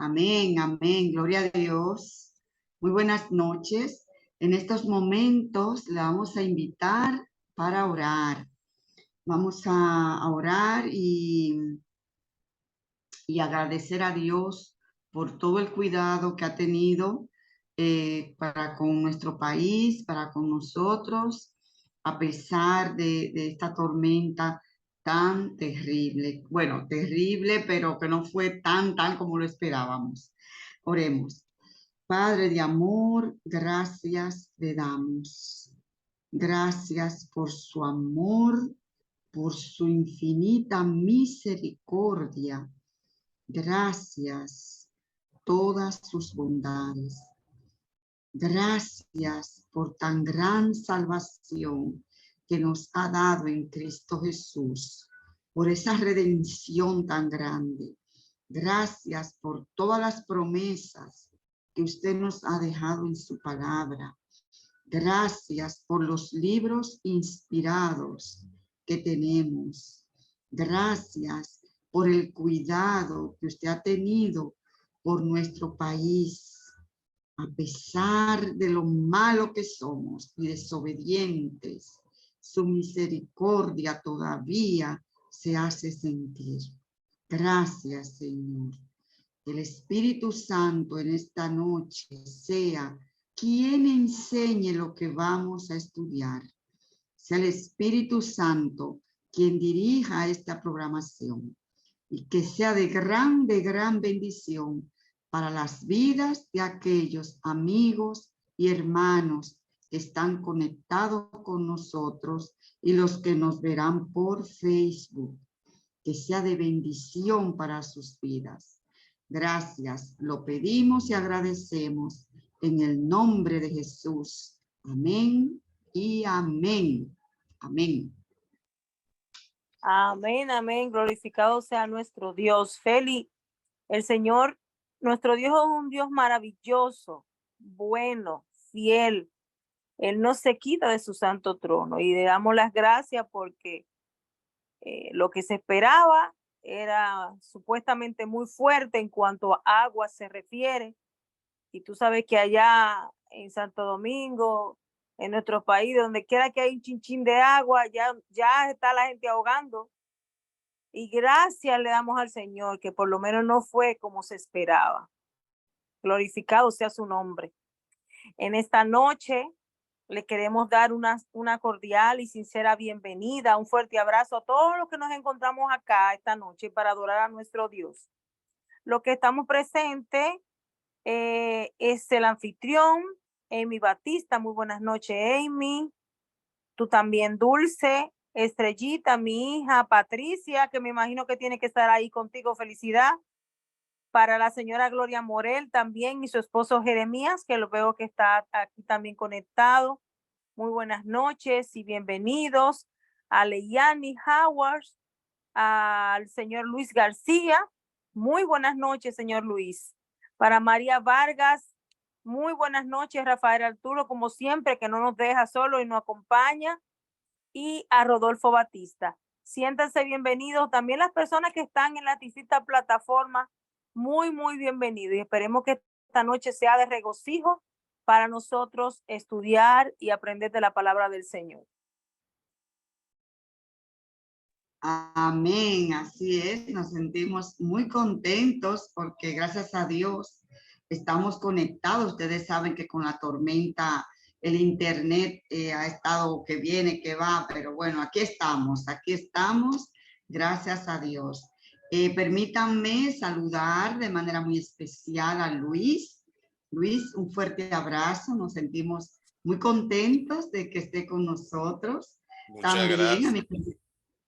Amén, amén. Gloria a Dios. Muy buenas noches. En estos momentos le vamos a invitar para orar. Vamos a orar y agradecer a Dios por todo el cuidado que ha tenido para con nuestro país, para con nosotros, a pesar de esta tormenta tan terrible. Bueno, terrible, pero que no fue tan como lo esperábamos. Oremos. Padre de amor, gracias le damos. Gracias por su amor, por su infinita misericordia. Gracias todas sus bondades. Gracias por tan gran salvación que nos ha dado en Cristo Jesús, por esa redención tan grande. Gracias por todas las promesas que usted nos ha dejado en su palabra. Gracias por los libros inspirados que tenemos. Gracias por el cuidado que usted ha tenido por nuestro país. A pesar de lo malo que somos y desobedientes, su misericordia todavía se hace sentir. Gracias, Señor. El Espíritu Santo en esta noche sea quien enseñe lo que vamos a estudiar. Sea el Espíritu Santo quien dirija esta programación y que sea de gran bendición para las vidas de aquellos amigos y hermanos que están conectados con nosotros y los que nos verán por Facebook. Que sea de bendición para sus vidas. Gracias, lo pedimos y agradecemos en el nombre de Jesús. Amén y amén. Amén. Amén, amén. Glorificado sea nuestro Dios. Feli, el Señor, nuestro Dios es un Dios maravilloso, bueno, fiel. Él no se quita de su santo trono y le damos las gracias porque lo que se esperaba era supuestamente muy fuerte en cuanto a agua se refiere. Y tú sabes que allá en Santo Domingo, en nuestro país, donde quiera que hay un chinchín de agua, ya está la gente ahogando. Y gracias le damos al Señor, que por lo menos no fue como se esperaba. Glorificado sea su nombre. En esta noche le queremos dar una cordial y sincera bienvenida, un fuerte abrazo a todos los que nos encontramos acá esta noche para adorar a nuestro Dios. Los que estamos presentes es el anfitrión, Amy Batista. Muy buenas noches, Amy. Tú también, Dulce, Estrellita, mi hija Patricia, que me imagino que tiene que estar ahí contigo. Felicidad. Para la señora Gloria Morel también y su esposo Jeremías, que lo veo que está aquí también conectado. Muy buenas noches y bienvenidos a Leyani Howard, al señor Luis García. Muy buenas noches, señor Luis. Para María Vargas, muy buenas noches, Rafael Arturo, como siempre, que no nos deja solo y nos acompaña. Y a Rodolfo Batista. Siéntanse bienvenidos. También las personas que están en la distintas plataformas, muy bienvenidos. Y esperemos que esta noche sea de regocijo para nosotros estudiar y aprender de la palabra del Señor. Amén, así es. Nos sentimos muy contentos porque gracias a Dios estamos conectados. Ustedes saben que con la tormenta el internet ha estado que viene, que va, pero bueno, aquí estamos, gracias a Dios. Permítanme saludar de manera muy especial a Luis. Luis, un fuerte abrazo, nos sentimos muy contentos de que esté con nosotros. Muchas gracias.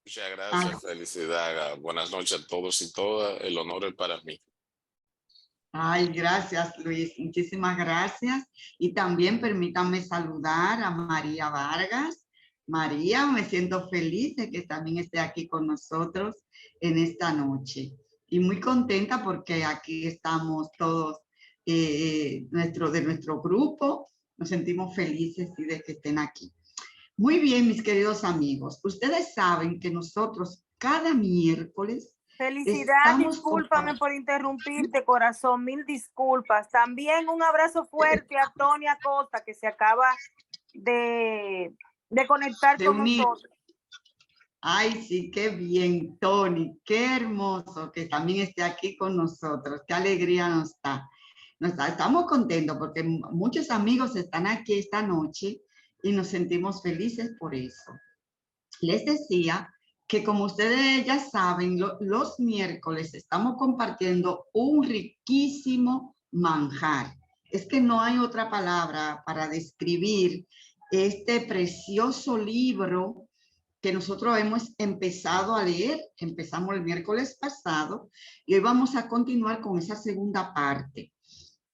Muchas gracias, felicidad. Buenas noches a todos y todas. El honor es para mí. Ay, gracias, Luis. Muchísimas gracias. Y también permítanme saludar a María Vargas. María, me siento feliz de que también esté aquí con nosotros en esta noche. Y muy contenta porque aquí estamos todos de nuestro grupo. Nos sentimos felices de que estén aquí. Muy bien, mis queridos amigos. Ustedes saben que nosotros cada miércoles Felicidad, discúlpame por interrumpirte, corazón, 1000 disculpas. También un abrazo fuerte a Tony Acosta, que se acaba de conectar con nosotros. Ay, sí, qué bien, Tony, qué hermoso que también esté aquí con nosotros, qué alegría nos da. Estamos contentos porque muchos amigos están aquí esta noche y nos sentimos felices por eso. Les decía que como ustedes ya saben, los miércoles estamos compartiendo un riquísimo manjar. Es que no hay otra palabra para describir este precioso libro que nosotros hemos empezado a leer. Empezamos el miércoles pasado y hoy vamos a continuar con esa segunda parte.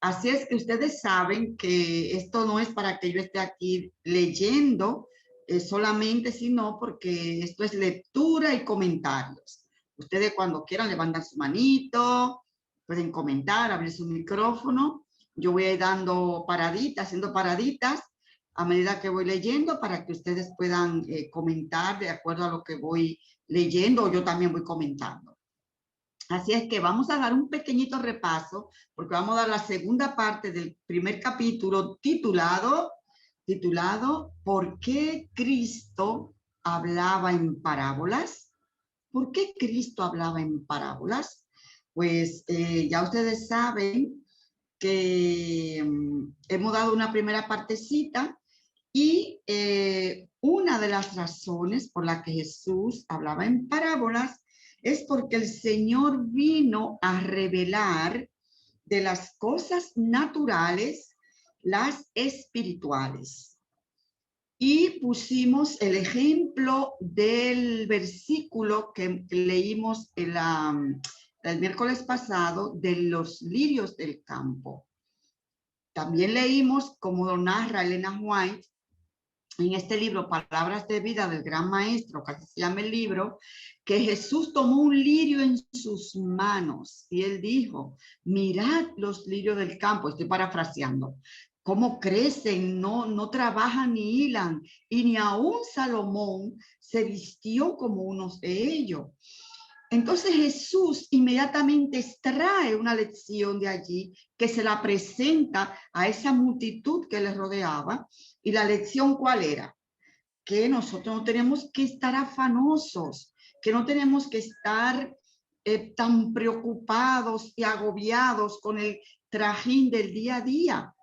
Así es que ustedes saben que esto no es para que yo esté aquí leyendo solamente, sino porque esto es lectura y comentarios. Ustedes cuando quieran levantar su manito, pueden comentar, abrir su micrófono. Yo voy a ir dando paraditas, haciendo paraditas a medida que voy leyendo para que ustedes puedan comentar de acuerdo a lo que voy leyendo, o yo también voy comentando. Así es que vamos a dar un pequeñito repaso, porque vamos a dar la segunda parte del primer capítulo titulado ¿Por qué Cristo hablaba en parábolas? ¿Por qué Cristo hablaba en parábolas? Pues ya ustedes saben que hemos dado una primera partecita y una de las razones por la que Jesús hablaba en parábolas es porque el Señor vino a revelar de las cosas naturales las espirituales. Y pusimos el ejemplo del versículo que leímos el miércoles pasado de los lirios del campo. También leímos, como lo narra Elena White, en este libro, Palabras de Vida del Gran Maestro, que así se llama el libro, que Jesús tomó un lirio en sus manos y él dijo, mirad los lirios del campo, estoy parafraseando, cómo crecen, no trabajan ni hilan, y ni aún Salomón se vistió como unos de ellos. Entonces Jesús inmediatamente extrae una lección de allí que se la presenta a esa multitud que le rodeaba. ¿Y la lección cuál era? Que nosotros no tenemos que estar afanosos, que no tenemos que estar tan preocupados y agobiados con el trajín del día a día,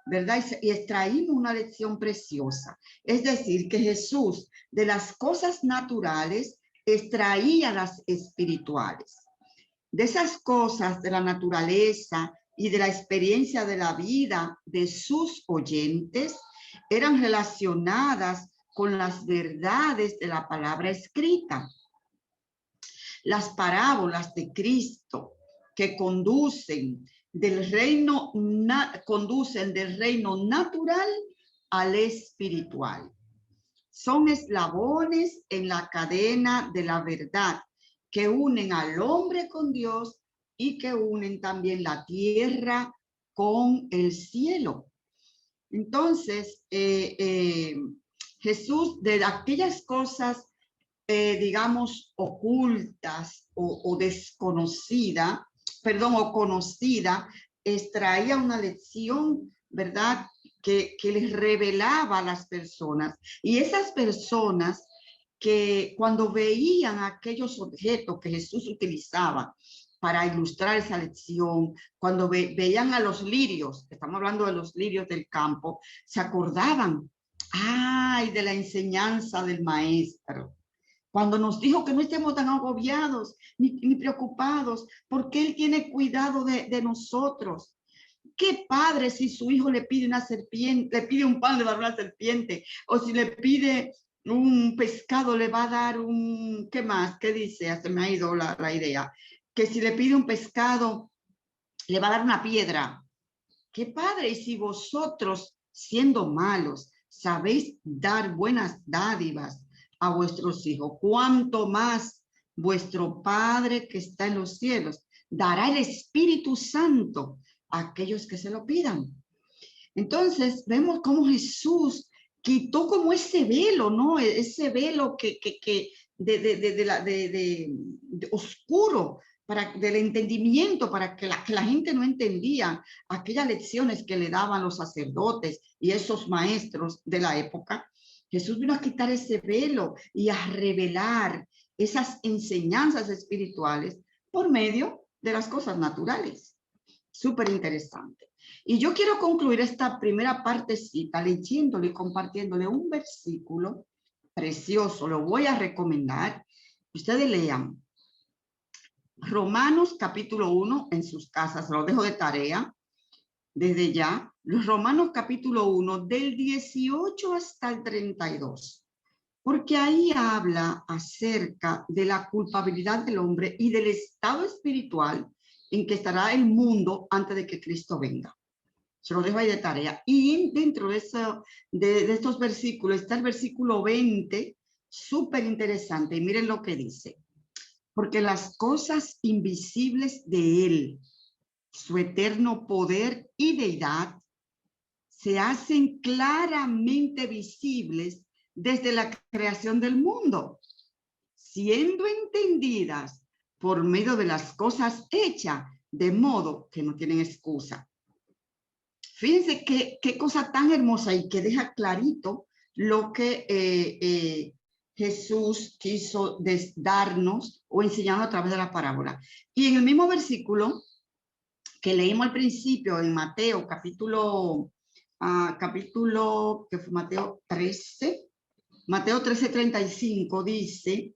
¿verdad? Y extraímos una lección preciosa. Es decir, que Jesús de las cosas naturales extraía las espirituales. De esas cosas de la naturaleza y de la experiencia de la vida de sus oyentes eran relacionadas con las verdades de la palabra escrita. Las parábolas de Cristo que conducen del reino natural al espiritual. Son eslabones en la cadena de la verdad que unen al hombre con Dios y que unen también la tierra con el cielo. Entonces, Jesús, de aquellas cosas, digamos, ocultas o desconocida, o conocida, extraía una lección, ¿verdad?, que les revelaba a las personas. Y esas personas que cuando veían aquellos objetos que Jesús utilizaba para ilustrar esa lección, cuando veían a los lirios, estamos hablando de los lirios del campo, se acordaban, ¡ay!, de la enseñanza del maestro. Cuando nos dijo que no estemos tan agobiados ni preocupados, porque Él tiene cuidado de nosotros. ¿Qué padre si su hijo le pide una serpiente, le pide un pan, le va a dar una serpiente? O si le pide un pescado, le va a dar un... ¿Qué más? ¿Qué dice? Se me ha ido la idea. Que si le pide un pescado, le va a dar una piedra. ¿Qué padre? Y si vosotros, siendo malos, sabéis dar buenas dádivas a vuestros hijos, ¿cuánto más vuestro Padre que está en los cielos dará el Espíritu Santo a aquellos que se lo pidan? Entonces vemos cómo Jesús quitó como ese velo, ¿no? Ese velo oscuro del entendimiento, para que la gente no entendía aquellas lecciones que le daban los sacerdotes y esos maestros de la época. Jesús vino a quitar ese velo y a revelar esas enseñanzas espirituales por medio de las cosas naturales. Súper interesante. Y yo quiero concluir esta primera partecita leyéndole y compartiéndole un versículo precioso. Lo voy a recomendar. Ustedes lean Romanos capítulo 1 en sus casas. Lo dejo de tarea desde ya. Los Romanos capítulo 1 del 18 hasta el 32. Porque ahí habla acerca de la culpabilidad del hombre y del estado espiritual en que estará el mundo antes de que Cristo venga. Se lo dejo ahí de tarea. Y dentro de estos versículos está el versículo 20, súper interesante. Y miren lo que dice. Porque las cosas invisibles de él, su eterno poder y deidad, se hacen claramente visibles desde la creación del mundo, siendo entendidas por medio de las cosas hechas, de modo que no tienen excusa. Fíjense qué cosa tan hermosa y que deja clarito lo que Jesús quiso darnos o enseñarnos a través de la parábola. Y en el mismo versículo que leímos al principio en Mateo, capítulo que fue Mateo 13:35, dice,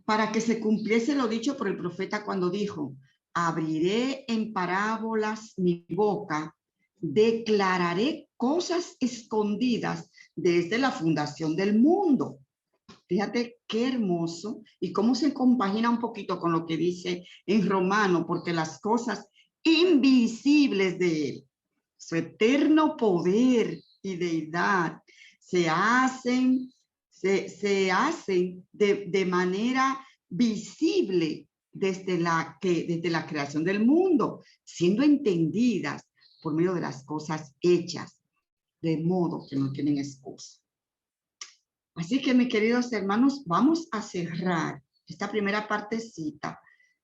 para que se cumpliese lo dicho por el profeta cuando dijo, abriré en parábolas mi boca, declararé cosas escondidas desde la fundación del mundo. Fíjate qué hermoso y cómo se compagina un poquito con lo que dice en Romano, porque las cosas invisibles de él, su eterno poder y deidad, se hacen de manera visible desde la creación del mundo, siendo entendidas por medio de las cosas hechas, de modo que no tienen excusa. Así que, mis queridos hermanos, vamos a cerrar esta primera partecita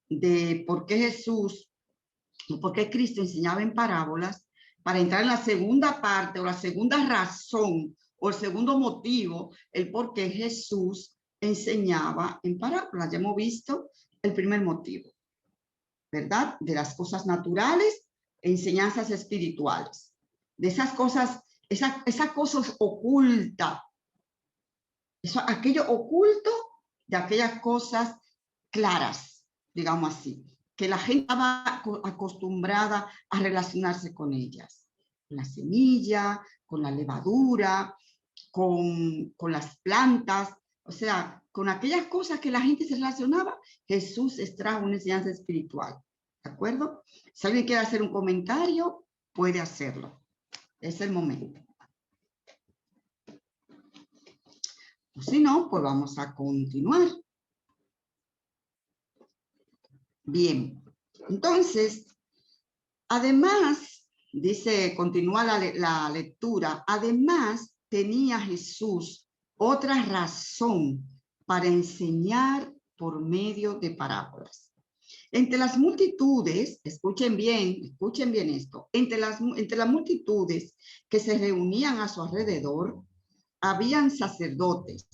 de por qué Jesús, por qué Cristo enseñaba en parábolas, para entrar en la segunda parte o la segunda razón o el segundo motivo, el por qué Jesús enseñaba en parábolas. Ya hemos visto el primer motivo, ¿verdad? De las cosas naturales, enseñanzas espirituales. De esas cosas, esa cosa oculta, aquello oculto de aquellas cosas claras, digamos así, que la gente estaba acostumbrada a relacionarse con ellas. Con la semilla, con la levadura, con las plantas, o sea, con aquellas cosas que la gente se relacionaba, Jesús extrajo una enseñanza espiritual, ¿de acuerdo? Si alguien quiere hacer un comentario, puede hacerlo. Es el momento. O si no, pues vamos a continuar. Bien, entonces, además, dice, continúa la lectura, además tenía Jesús otra razón para enseñar por medio de parábolas. Entre las multitudes, escuchen bien esto, entre las multitudes que se reunían a su alrededor, habían sacerdotes,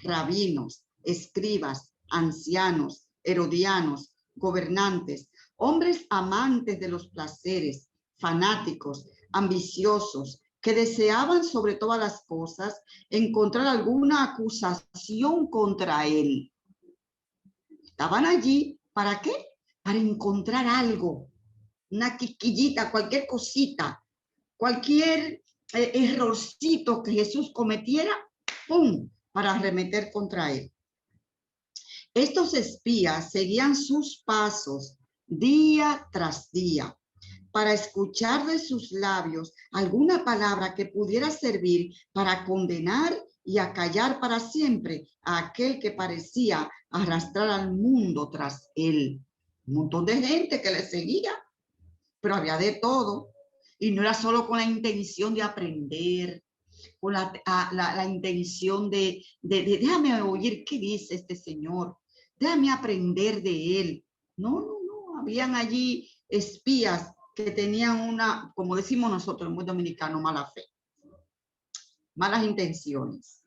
rabinos, escribas, ancianos, herodianos, gobernantes, hombres amantes de los placeres, fanáticos, ambiciosos, que deseaban sobre todas las cosas encontrar alguna acusación contra él. Estaban allí, ¿para qué? Para encontrar algo, una quisquillita, cualquier cosita, cualquier errorcito que Jesús cometiera, ¡pum!, para arremeter contra él. Estos espías seguían sus pasos día tras día para escuchar de sus labios alguna palabra que pudiera servir para condenar y acallar para siempre a aquel que parecía arrastrar al mundo tras él. Un montón de gente que le seguía, pero había de todo. Y no era solo con la intención de aprender, con la intención de déjame oír qué dice este señor. déjame aprender de él. No, habían allí espías que tenían una, como decimos nosotros, muy dominicano, mala fe, malas intenciones.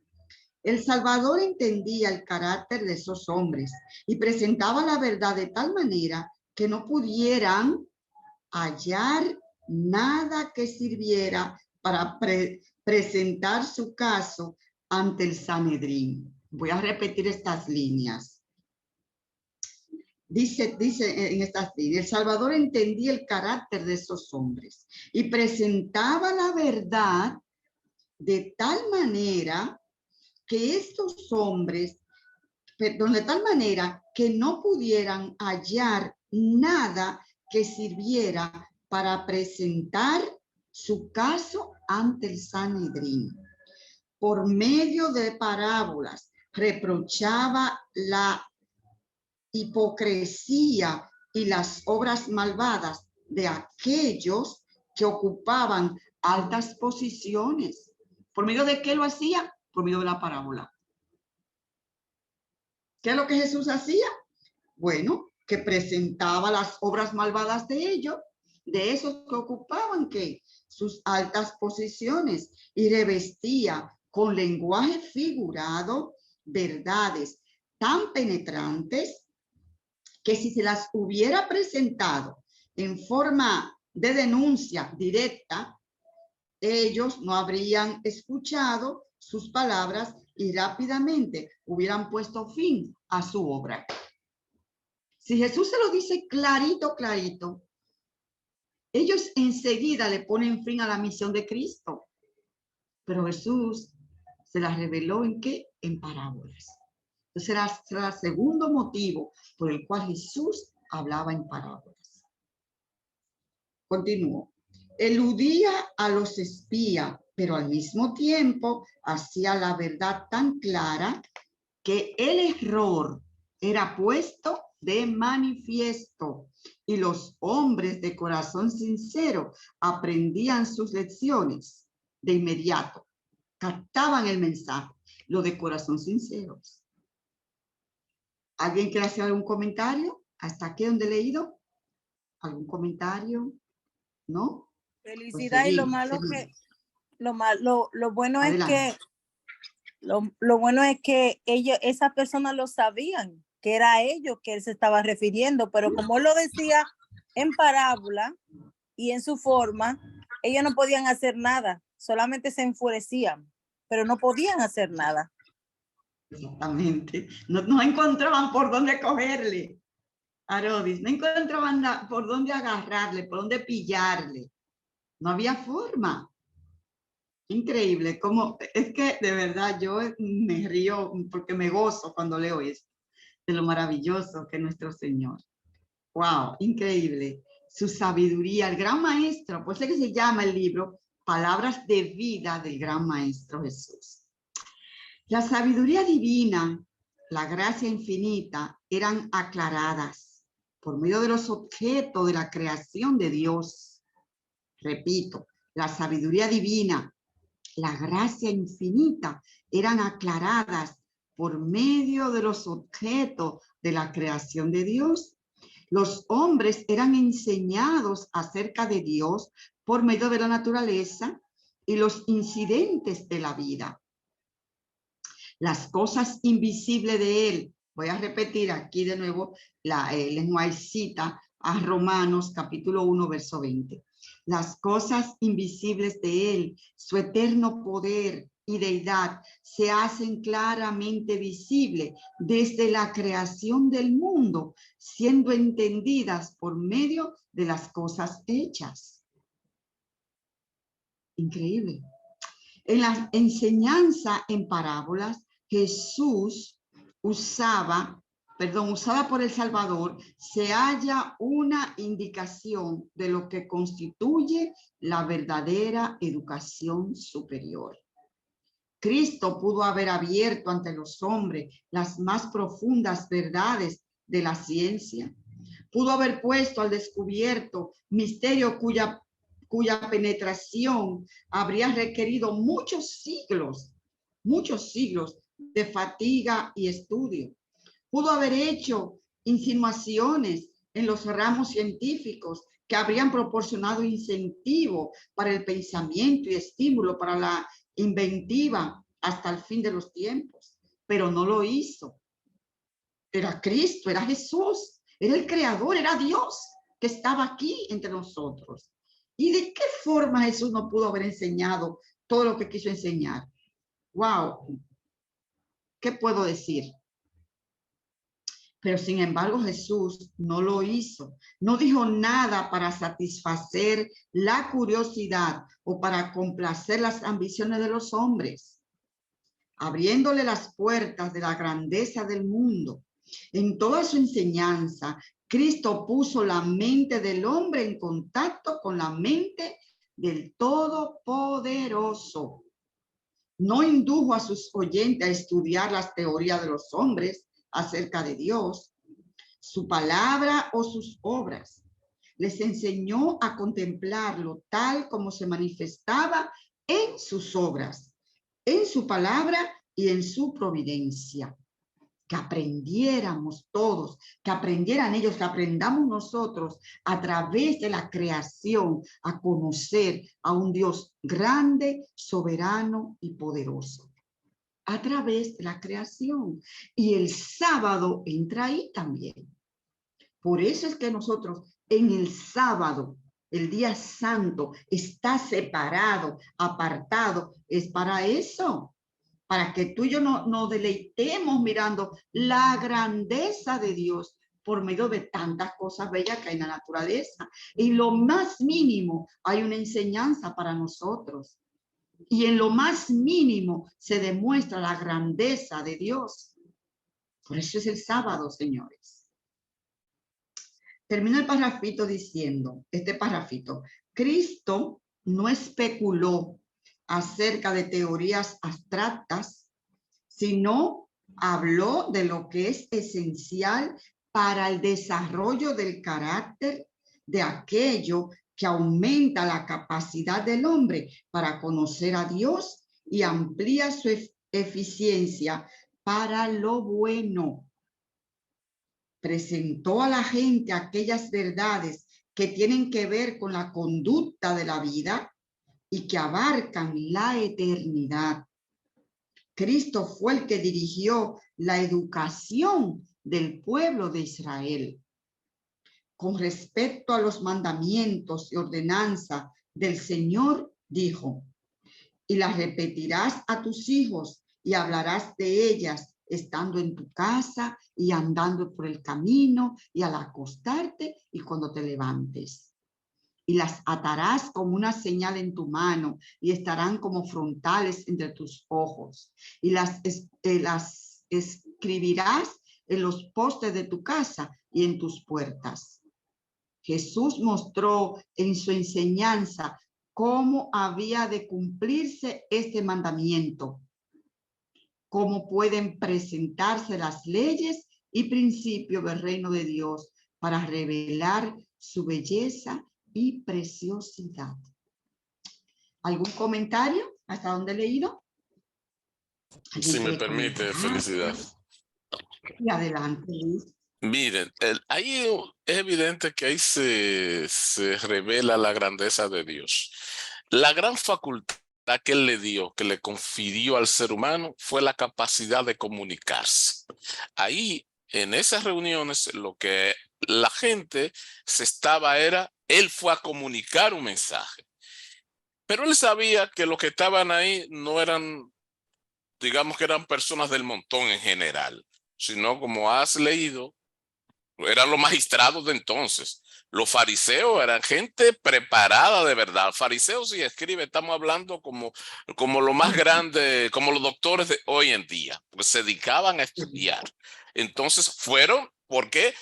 El Salvador entendía el carácter de esos hombres y presentaba la verdad de tal manera que no pudieran hallar nada que sirviera para presentar su caso ante el Sanedrín. Voy a repetir estas líneas. Dice en estas líneas, el Salvador entendía el carácter de esos hombres y presentaba la verdad de tal manera que estos hombres, perdón, de tal manera que no pudieran hallar nada que sirviera para presentar su caso ante el Sanedrín. Por medio de parábolas, reprochaba la hipocresía y las obras malvadas de aquellos que ocupaban altas posiciones. ¿Por medio de qué lo hacía? Por medio de la parábola. ¿Qué es lo que Jesús hacía? Bueno, que presentaba las obras malvadas de ellos, de esos que ocupaban que sus altas posiciones, y revestía con lenguaje figurado verdades tan penetrantes que si se las hubiera presentado en forma de denuncia directa, ellos no habrían escuchado sus palabras y rápidamente hubieran puesto fin a su obra. Si Jesús se lo dice clarito, clarito, ellos enseguida le ponen fin a la misión de Cristo. Pero Jesús se la reveló ¿en qué? En parábolas. Entonces será el segundo motivo por el cual Jesús hablaba en parábolas. Continúo. Eludía a los espías, pero al mismo tiempo hacía la verdad tan clara que el error era puesto de manifiesto y los hombres de corazón sincero aprendían sus lecciones de inmediato, captaban el mensaje, lo de corazón sincero. ¿Alguien quiere hacer algún comentario? ¿Hasta aquí donde he leído? ¿Algún comentario? ¿No? Felicidad. Pues y lo malo que, lo bueno adelante. es que, lo bueno es que esas personas lo sabían, que era a ellos que él se estaba refiriendo, pero como él lo decía en parábola y en su forma, ellos no podían hacer nada, solamente se enfurecían, pero no podían hacer nada. Exactamente. No encontraban por dónde cogerle a Herodes, no encontraban por dónde agarrarle, por dónde pillarle. No había forma. Increíble, como es que de verdad yo me río porque me gozo cuando leo esto, de lo maravilloso que es nuestro Señor. Wow, increíble. Su sabiduría, el gran maestro, pues es que se llama el libro Palabras de Vida del Gran Maestro Jesús. La sabiduría divina, la gracia infinita eran aclaradas por medio de los objetos de la creación de Dios. Repito, la sabiduría divina, la gracia infinita eran aclaradas por medio de los objetos de la creación de Dios. Los hombres eran enseñados acerca de Dios por medio de la naturaleza y los incidentes de la vida. Las cosas invisibles de él. Voy a repetir aquí de nuevo la lengua cita a Romanos capítulo 1, verso 20. Las cosas invisibles de él, su eterno poder y deidad, se hacen claramente visibles desde la creación del mundo, siendo entendidas por medio de las cosas hechas. Increíble. En la enseñanza en parábolas, Jesús usada por el Salvador, se halla una indicación de lo que constituye la verdadera educación superior. Cristo pudo haber abierto ante los hombres las más profundas verdades de la ciencia. Pudo haber puesto al descubierto misterio cuya penetración habría requerido muchos siglos de fatiga y estudio. Pudo haber hecho insinuaciones en los ramos científicos que habrían proporcionado incentivo para el pensamiento y estímulo para la inventiva hasta el fin de los tiempos, pero no lo hizo. Era Cristo, era Jesús, era el Creador, era Dios que estaba aquí entre nosotros. ¿Y de qué forma Jesús no pudo haber enseñado todo lo que quiso enseñar? ¡Wow! ¿Qué puedo decir? Pero sin embargo Jesús no lo hizo. No dijo nada para satisfacer la curiosidad o para complacer las ambiciones de los hombres, abriéndole las puertas de la grandeza del mundo. En toda su enseñanza, Cristo puso la mente del hombre en contacto con la mente del Todopoderoso. No indujo a sus oyentes a estudiar las teorías de los hombres acerca de Dios, su palabra o sus obras. Les enseñó a contemplarlo tal como se manifestaba en sus obras, en su palabra y en su providencia. Que aprendiéramos todos, que aprendieran ellos, que aprendamos nosotros a través de la creación a conocer a un Dios grande, soberano y poderoso. A través de la creación. Y el sábado entra ahí también. Por eso es que nosotros en el sábado, el día santo, está separado, apartado, es para eso. Para que tú y yo nos deleitemos mirando la grandeza de Dios por medio de tantas cosas bellas que hay en la naturaleza. Y lo más mínimo hay una enseñanza para nosotros. Y en lo más mínimo se demuestra la grandeza de Dios. Por eso es el sábado, señores. Termino el parrafito diciendo, Cristo no especuló acerca de teorías abstractas, sino habló de lo que es esencial para el desarrollo del carácter de aquello que aumenta la capacidad del hombre para conocer a Dios y amplía su eficiencia para lo bueno. Presentó a la gente aquellas verdades que tienen que ver con la conducta de la vida y que abarcan la eternidad. Cristo fue el que dirigió la educación del pueblo de Israel. Con respecto a los mandamientos y ordenanzas del Señor, dijo, y las repetirás a tus hijos y hablarás de ellas estando en tu casa y andando por el camino y al acostarte y cuando te levantes. Y las atarás como una señal en tu mano y estarán como frontales entre tus ojos. Y las escribirás en los postes de tu casa y en tus puertas. Jesús mostró en su enseñanza cómo había de cumplirse este mandamiento, cómo pueden presentarse las leyes y principios del reino de Dios para revelar su belleza y preciosidad. ¿Algún comentario? ¿Hasta dónde he leído? Si me permite, felicidad. Y adelante, Luis. Miren, ahí es evidente que ahí se revela la grandeza de Dios. La gran facultad que Él le dio, que le confirió al ser humano, fue la capacidad de comunicarse. Ahí, en esas reuniones, lo que la gente se estaba era, Él fue a comunicar un mensaje. Pero Él sabía que los que estaban ahí no eran, digamos que eran personas del montón en general, sino como has leído, eran los magistrados de entonces. Los fariseos eran gente preparada de verdad. Fariseos, si escribe, estamos hablando como lo más grande, como los doctores de hoy en día, pues se dedicaban a estudiar. Entonces fueron, ¿por qué?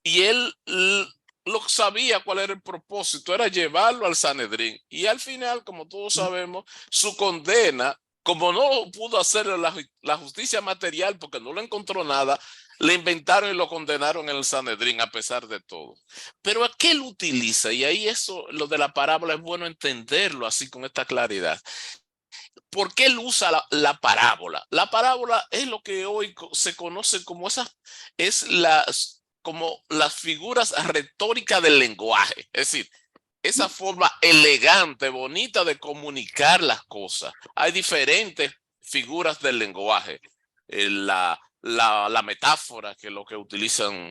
Y él lo sabía cuál era el propósito, era llevarlo al Sanedrín. Y al final, como todos sabemos, su condena, como no pudo hacer la justicia material porque no lo encontró nada, le inventaron y lo condenaron en el Sanedrín a pesar de todo. Pero ¿a qué lo utiliza? Y ahí eso, lo de la parábola, es bueno entenderlo así con esta claridad. ¿Por qué él usa la parábola? La parábola es lo que hoy se conoce como como las figuras retóricas del lenguaje. Es decir, esa forma elegante, bonita de comunicar las cosas. Hay diferentes figuras del lenguaje. La metáfora, que es lo que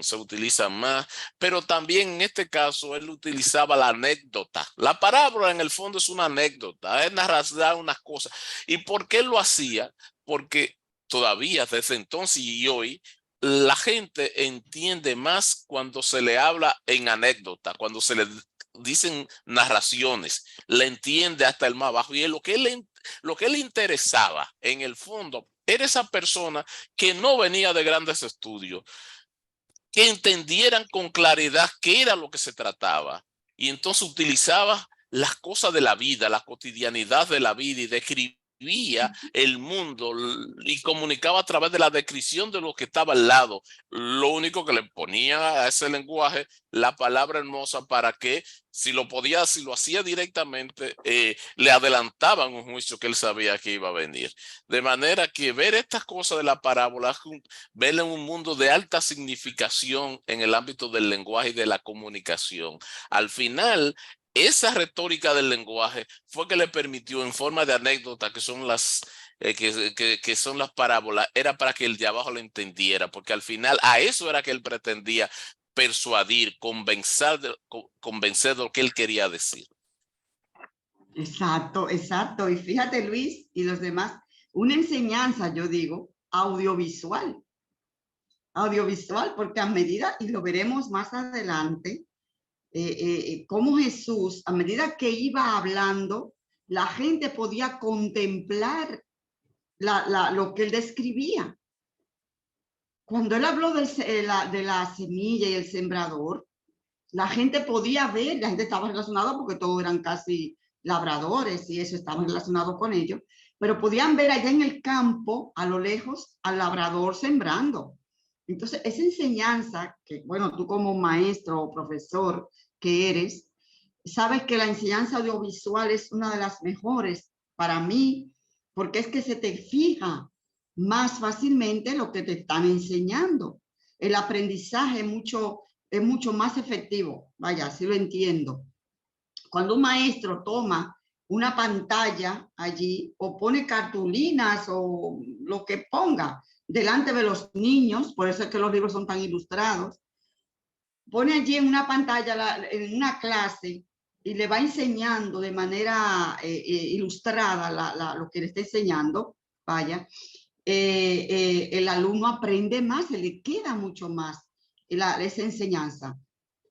se utilizan más, pero también en este caso él utilizaba la anécdota. La parábola en el fondo es una anécdota, es narrar unas cosas. ¿Y por qué lo hacía? Porque todavía desde entonces y hoy la gente entiende más cuando se le habla en anécdota, cuando se le dicen narraciones, le entiende hasta el más bajo. Y lo que él interesaba en el fondo era esa persona que no venía de grandes estudios, que entendieran con claridad qué era lo que se trataba. Y entonces utilizaba las cosas de la vida, la cotidianidad de la vida, y describía el mundo y comunicaba a través de la descripción de lo que estaba al lado. Lo único que le ponía a ese lenguaje la palabra hermosa para que si lo hacía directamente, le adelantaban un juicio que él sabía que iba a venir. De manera que ver estas cosas de la parábola, verla en un mundo de alta significación en el ámbito del lenguaje y de la comunicación. Al final, esa retórica del lenguaje fue que le permitió, en forma de anécdota, que son que son las parábolas, era para que el de abajo lo entendiera, porque al final a eso era que él pretendía persuadir, convencer de lo que él quería decir. Exacto, exacto. Y fíjate, Luis y los demás, una enseñanza, yo digo, audiovisual. Audiovisual, porque a medida, y lo veremos más adelante, cómo Jesús, a medida que iba hablando, la gente podía contemplar lo que él describía. Cuando él habló de la semilla y el sembrador, la gente podía ver, la gente estaba relacionada porque todos eran casi labradores y eso estaba relacionado con ellos, pero podían ver allá en el campo, a lo lejos, al labrador sembrando. Entonces, esa enseñanza que, bueno, tú como maestro o profesor que eres, sabes que la enseñanza audiovisual es una de las mejores para mí, porque es que se te fija más fácilmente lo que te están enseñando. El aprendizaje es mucho más efectivo. Vaya, así lo entiendo. Cuando un maestro toma una pantalla allí o pone cartulinas o lo que ponga delante de los niños, por eso es que los libros son tan ilustrados, pone allí en una pantalla, en una clase, y le va enseñando de manera ilustrada lo que le está enseñando, vaya, el alumno aprende más, se le queda mucho más esa enseñanza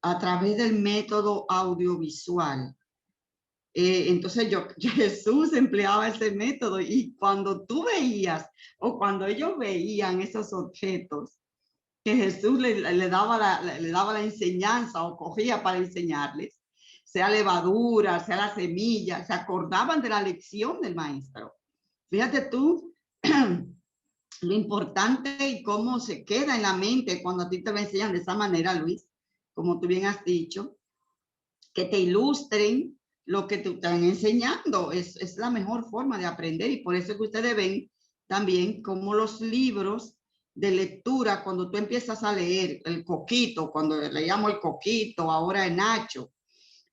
a través del método audiovisual. Entonces Jesús empleaba ese método, y cuando tú veías o cuando ellos veían esos objetos que Jesús le daba la enseñanza o cogía para enseñarles, sea levadura, sea la semilla, se acordaban de la lección del maestro. Fíjate tú lo importante y cómo se queda en la mente cuando a ti te lo enseñan de esa manera, Luis, como tú bien has dicho, que te ilustren lo que te están enseñando. Es la mejor forma de aprender, y por eso es que ustedes ven también como los libros de lectura, cuando tú empiezas a leer el Coquito, cuando leíamos el Coquito, ahora el Nacho,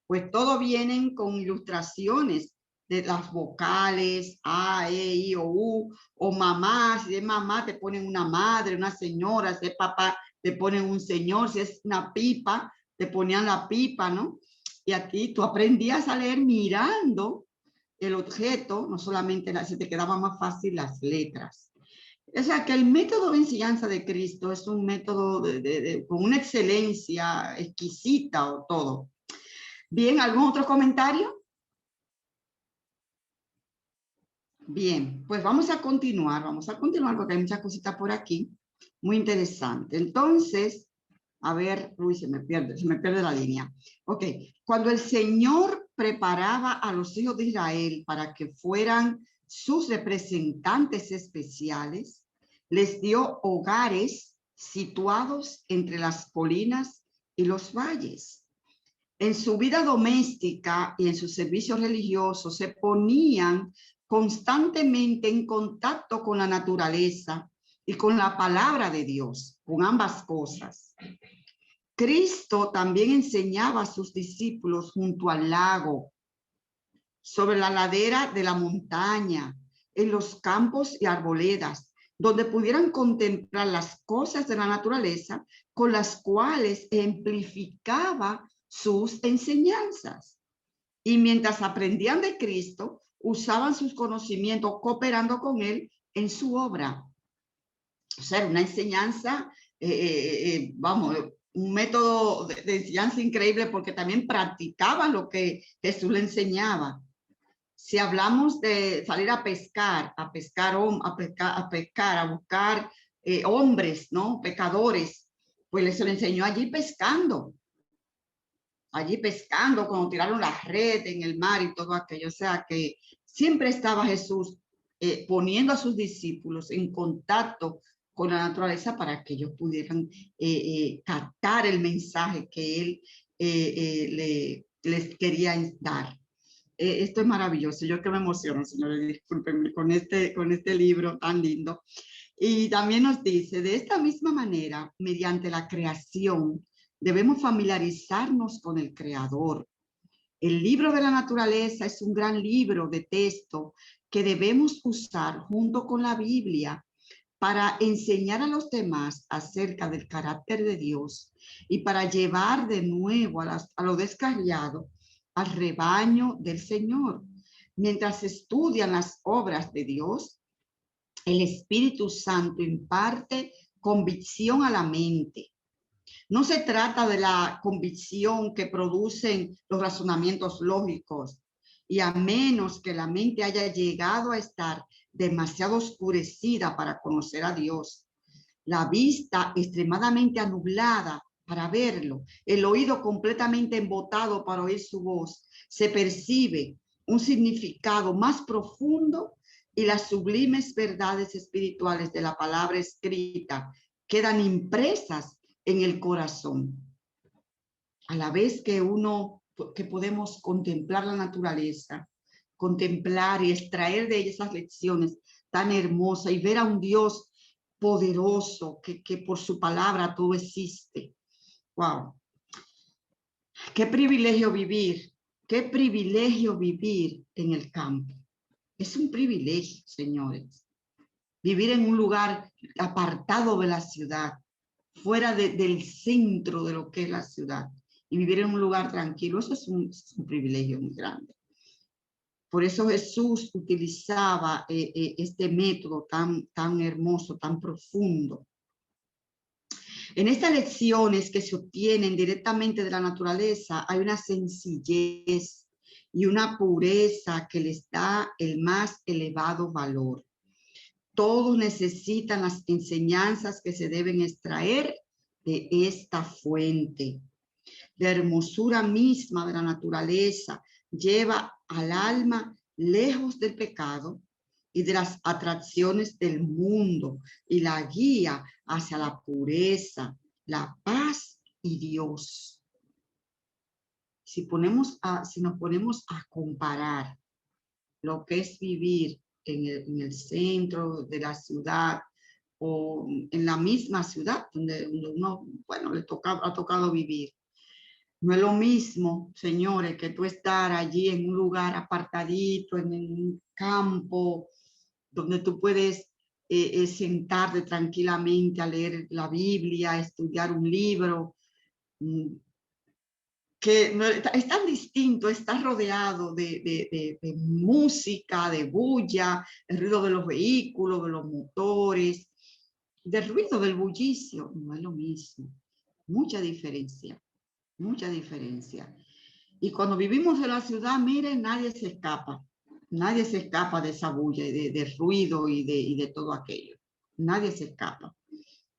pues todo vienen con ilustraciones de las vocales, A, E, I, O, U, o mamá, si es mamá te ponen una madre, una señora, si es papá te ponen un señor, si es una pipa, te ponían la pipa, ¿no? Y aquí tú aprendías a leer mirando el objeto, no solamente se te quedaba más fácil las letras. O sea que el método de enseñanza de Cristo es un método con una excelencia exquisita o todo. Bien, ¿algún otro comentario? Bien, pues vamos a continuar porque hay muchas cositas por aquí, muy interesante. Entonces, a ver, uy, se me pierde la línea. Ok, cuando el Señor preparaba a los hijos de Israel para que fueran sus representantes especiales, les dio hogares situados entre las colinas y los valles. En su vida doméstica y en sus servicios religiosos se ponían constantemente en contacto con la naturaleza y con la palabra de Dios, con ambas cosas. Cristo también enseñaba a sus discípulos junto al lago, sobre la ladera de la montaña, en los campos y arboledas, donde pudieran contemplar las cosas de la naturaleza con las cuales amplificaba sus enseñanzas. Y mientras aprendían de Cristo, usaban sus conocimientos cooperando con él en su obra. O sea, una enseñanza, vamos, un método de enseñanza increíble, porque también practicaban lo que Jesús le enseñaba. Si hablamos de salir a pescar, a buscar hombres, ¿no? Pecadores, pues se le enseñó allí pescando, cuando tiraron la red en el mar y todo aquello. O sea que siempre estaba Jesús poniendo a sus discípulos en contacto con la naturaleza para que ellos pudieran captar el mensaje que él les quería dar. Esto es maravilloso. Yo que me emociono, señores, discúlpenme, con este libro tan lindo. Y también nos dice, de esta misma manera, mediante la creación, debemos familiarizarnos con el Creador. El libro de la naturaleza es un gran libro de texto que debemos usar junto con la Biblia para enseñar a los demás acerca del carácter de Dios y para llevar de nuevo a los descarriados al rebaño del Señor. Mientras estudian las obras de Dios, el Espíritu Santo imparte convicción a la mente. No se trata de la convicción que producen los razonamientos lógicos, y a menos que la mente haya llegado a estar demasiado oscurecida para conocer a Dios, la vista extremadamente anublada para verlo, el oído completamente embotado para oír su voz, se percibe un significado más profundo y las sublimes verdades espirituales de la palabra escrita quedan impresas en el corazón. A la vez que podemos contemplar la naturaleza, contemplar y extraer de ella esas lecciones tan hermosas y ver a un Dios poderoso que por su palabra todo existe. Wow. Qué privilegio vivir en el campo. Es un privilegio, señores. Vivir en un lugar apartado de la ciudad, fuera del centro de lo que es la ciudad, y vivir en un lugar tranquilo, eso es un privilegio muy grande. Por eso Jesús utilizaba este método tan hermoso, tan profundo. En estas lecciones que se obtienen directamente de la naturaleza hay una sencillez y una pureza que les da el más elevado valor. Todos necesitan las enseñanzas que se deben extraer de esta fuente. La hermosura misma de la naturaleza lleva al alma lejos del pecado y de las atracciones del mundo y la guía hacia la pureza, la paz y Dios. Si nos ponemos a comparar lo que es vivir en el centro de la ciudad o en la misma ciudad donde uno, bueno, ha tocado vivir. No es lo mismo, señores, que tú estar allí en un lugar apartadito, en un campo, donde tú puedes sentarte tranquilamente a leer la Biblia, a estudiar un libro, que es tan distinto, estás rodeado de música, de bulla, el ruido de los vehículos, de los motores, del ruido del bullicio. No es lo mismo, mucha diferencia. Mucha diferencia. Y cuando vivimos en la ciudad, miren, nadie se escapa de esa bulla, de ruido y de todo aquello. Nadie se escapa.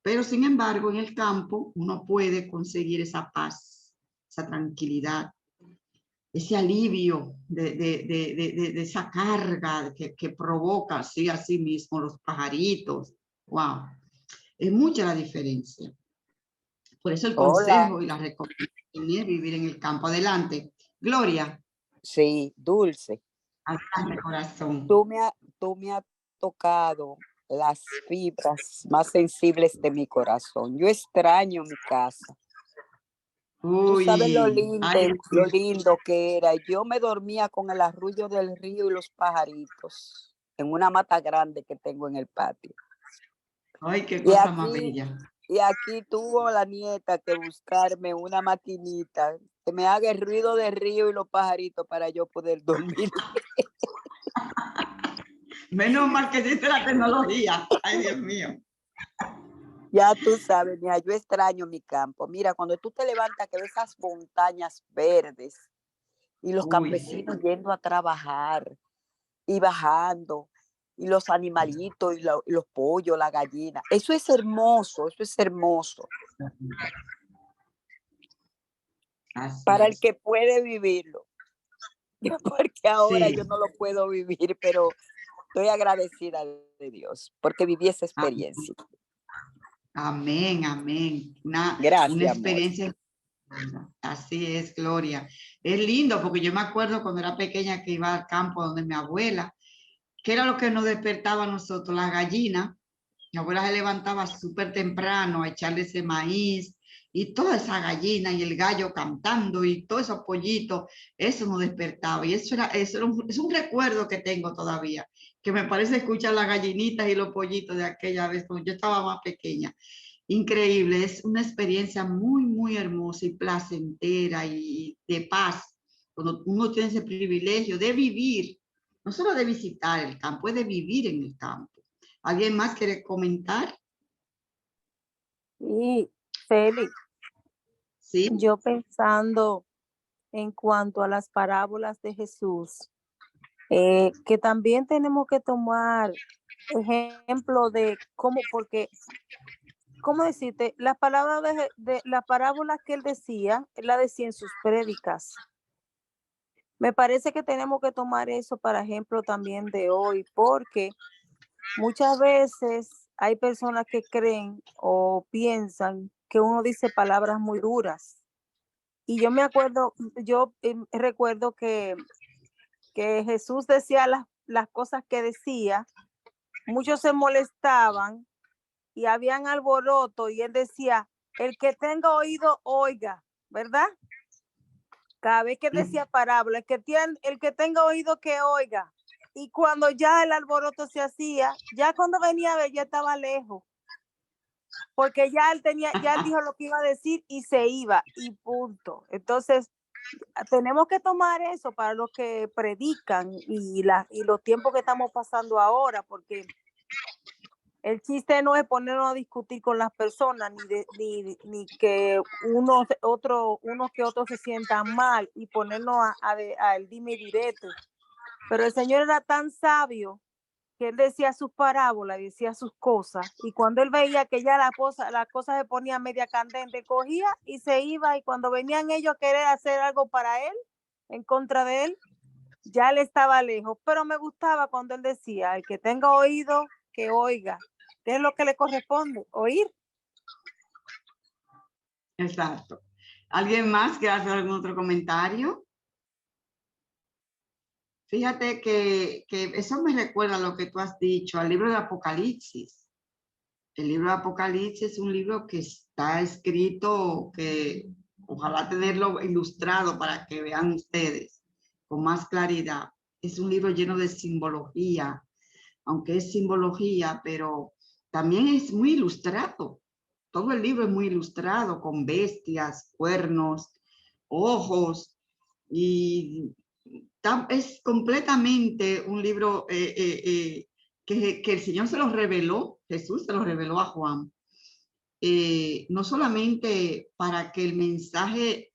Pero sin embargo, en el campo uno puede conseguir esa paz, esa tranquilidad, ese alivio de esa carga que provoca así mismo los pajaritos. Wow, es mucha la diferencia. Por eso el consejo y la recomendación es vivir en el campo. Adelante. Gloria. Sí, Dulce. Háblame, corazón. Tú me has tocado las fibras más sensibles de mi corazón. Yo extraño mi casa. Tú sabes Uy, ay, lo lindo que era. Yo me dormía con el arrullo del río y los pajaritos en una mata grande que tengo en el patio. ay, qué Y cosa más aquí, bella. y aquí tuvo la nieta que buscarme una maquinita que me haga el ruido del río y los pajaritos para yo poder dormir. Menos mal que existe la tecnología. Ay, Dios mío. Ya tú sabes, mira, yo extraño mi campo. Mira, cuando tú te levantas que ves esas montañas verdes y los Uy, sí. campesinos yendo a trabajar y bajando, y los animalitos, y los pollos, la gallina. Eso es hermoso, eso es hermoso. Así Para el es. que puede vivirlo. Porque ahora Sí. yo no lo puedo vivir, pero estoy agradecida de Dios porque viví esa experiencia. Amén, amén. Una Gracias, amor. experiencia. Así es, Gloria. Es lindo porque yo me acuerdo cuando era pequeña que iba al campo donde mi abuela, que era lo que nos despertaba a nosotros, las gallinas. Mi abuela se levantaba súper temprano a echarle ese maíz y toda esa gallina y el gallo cantando y todos esos pollitos, eso nos despertaba. Y es un recuerdo que tengo todavía, que me parece escuchar las gallinitas y los pollitos de aquella vez cuando yo estaba más pequeña. Increíble, es una experiencia muy, muy hermosa y placentera y de paz, cuando uno tiene ese privilegio de vivir, no solo de visitar el campo, es de vivir en el campo. ¿Alguien más quiere comentar? Y Feli, Sí, yo pensando en cuanto a las parábolas de Jesús, que también tenemos que tomar ejemplo de cómo, porque, ¿cómo decirte? Las palabras de las parábolas que él la decía en sus prédicas. Me parece que tenemos que tomar eso para ejemplo también de hoy, porque muchas veces hay personas que creen o piensan que uno dice palabras muy duras. Y yo me acuerdo, yo recuerdo que Jesús decía las cosas que decía, muchos se molestaban y habían alboroto y él decía, el que tenga oído, oiga, ¿verdad? Cada vez que decía parábola, el que tenga oído, que oiga. Y cuando ya el alboroto se hacía, ya cuando venía a ver, ya estaba lejos. Porque ya él dijo lo que iba a decir y se iba, y punto. Entonces, tenemos que tomar eso para los que predican y los tiempos que estamos pasando ahora, porque el chiste no es ponernos a discutir con las personas, ni que unos que otros se sientan mal y ponernos a el dime y direte. Pero el Señor era tan sabio que él decía sus parábolas, decía sus cosas, y cuando él veía que ya la cosa se ponía media candente, cogía y se iba, y cuando venían ellos a querer hacer algo para él, en contra de él, ya él estaba lejos. Pero me gustaba cuando él decía, el que tenga oído, que oiga. ¿Qué es lo que le corresponde? Oír. exacto. ¿Alguien más quiere hacer algún otro comentario? Fíjate que eso me recuerda a lo que tú has dicho, al libro de Apocalipsis. El libro de Apocalipsis es un libro que está escrito, que ojalá tenerlo ilustrado para que vean ustedes con más claridad. Es un libro lleno de simbología, aunque es simbología, pero también es muy ilustrado. Todo el libro es muy ilustrado con bestias, cuernos, ojos, y es completamente un libro que el Señor se lo reveló, Jesús se lo reveló a Juan, no solamente para que el mensaje,